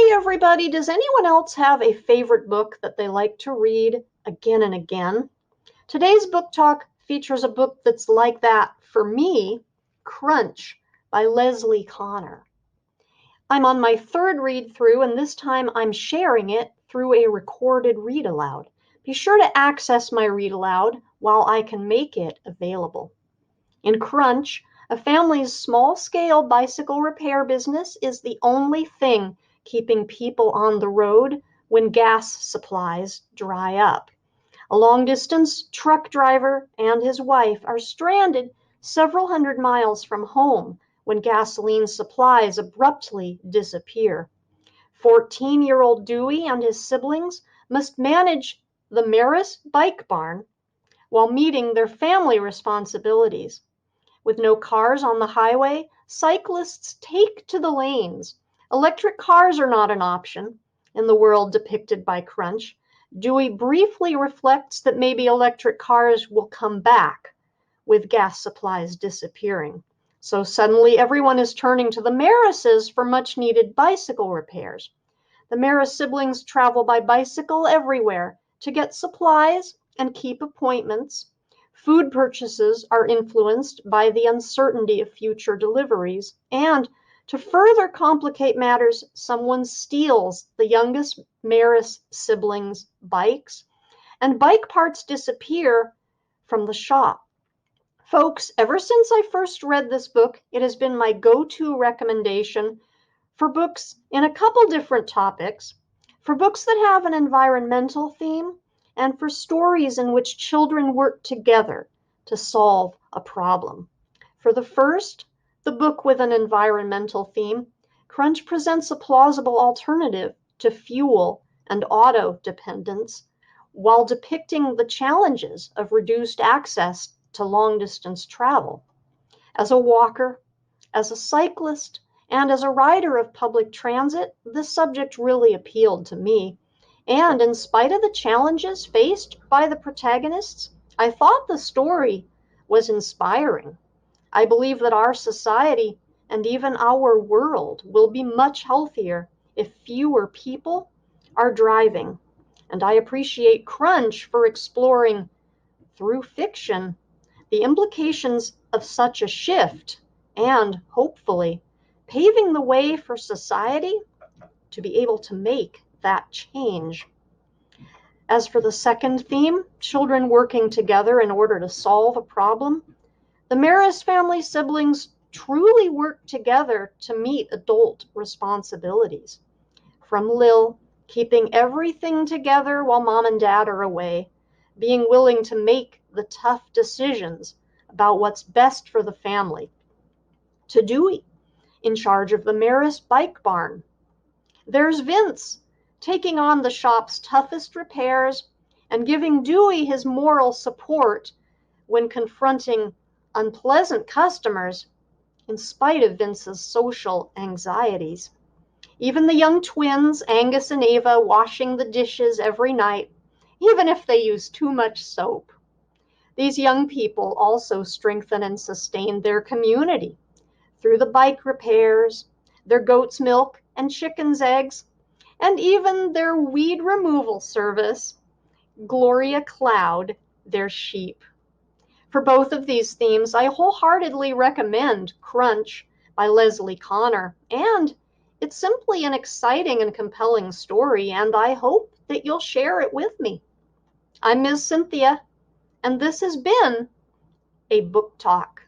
Hi, everybody. Does anyone else have a favorite book that they like to read again and again? Today's book talk features a book that's like that for me, Crunch by Leslie Connor. I'm on my third read through, and this time I'm sharing it through a recorded read aloud. Be sure to access my read aloud while I can make it available. In Crunch, a family's small-scale bicycle repair business is the only thing keeping people on the road when gas supplies dry up. A long-distance truck driver and his wife are stranded several hundred miles from home when gasoline supplies abruptly disappear. 14-year-old Dewey and his siblings must manage the Maris bike barn while meeting their family responsibilities. With no cars on the highway, cyclists take to the lanes. Electric cars are not an option in the world depicted by Crunch. Dewey briefly reflects that maybe electric cars will come back with gas supplies disappearing. So suddenly everyone is turning to the Marises for much needed bicycle repairs. The Maris siblings travel by bicycle everywhere to get supplies and keep appointments. Food purchases are influenced by the uncertainty of future deliveries, and to further complicate matters, someone steals the youngest Maris siblings' bikes, and bike parts disappear from the shop. Folks, ever since I first read this book, it has been my go-to recommendation for books in a couple different topics, for books that have an environmental theme, and for stories in which children work together to solve a problem. For the first, the book with an environmental theme, Crunch presents a plausible alternative to fuel and auto dependence while depicting the challenges of reduced access to long-distance travel. As a walker, as a cyclist, and as a rider of public transit, this subject really appealed to me. And in spite of the challenges faced by the protagonists, I thought the story was inspiring. I believe that our society and even our world will be much healthier if fewer people are driving. And I appreciate Crunch for exploring, through fiction, the implications of such a shift and, hopefully, paving the way for society to be able to make that change. As for the second theme, children working together in order to solve a problem, the Maris family siblings truly work together to meet adult responsibilities. From Lil, keeping everything together while mom and dad are away, being willing to make the tough decisions about what's best for the family, to Dewey, in charge of the Maris bike barn. There's Vince, taking on the shop's toughest repairs and giving Dewey his moral support when confronting unpleasant customers in spite of Vince's social anxieties. Even the young twins, Angus and Ava, washing the dishes every night, even if they use too much soap. These young people also strengthen and sustain their community through the bike repairs, their goat's milk and chicken's eggs, and even their weed removal service, Gloria Cloud, their sheep. For both of these themes, I wholeheartedly recommend Crunch by Leslie Connor, and it's simply an exciting and compelling story, and I hope that you'll share it with me. I'm Ms. Cynthia, and this has been a book talk.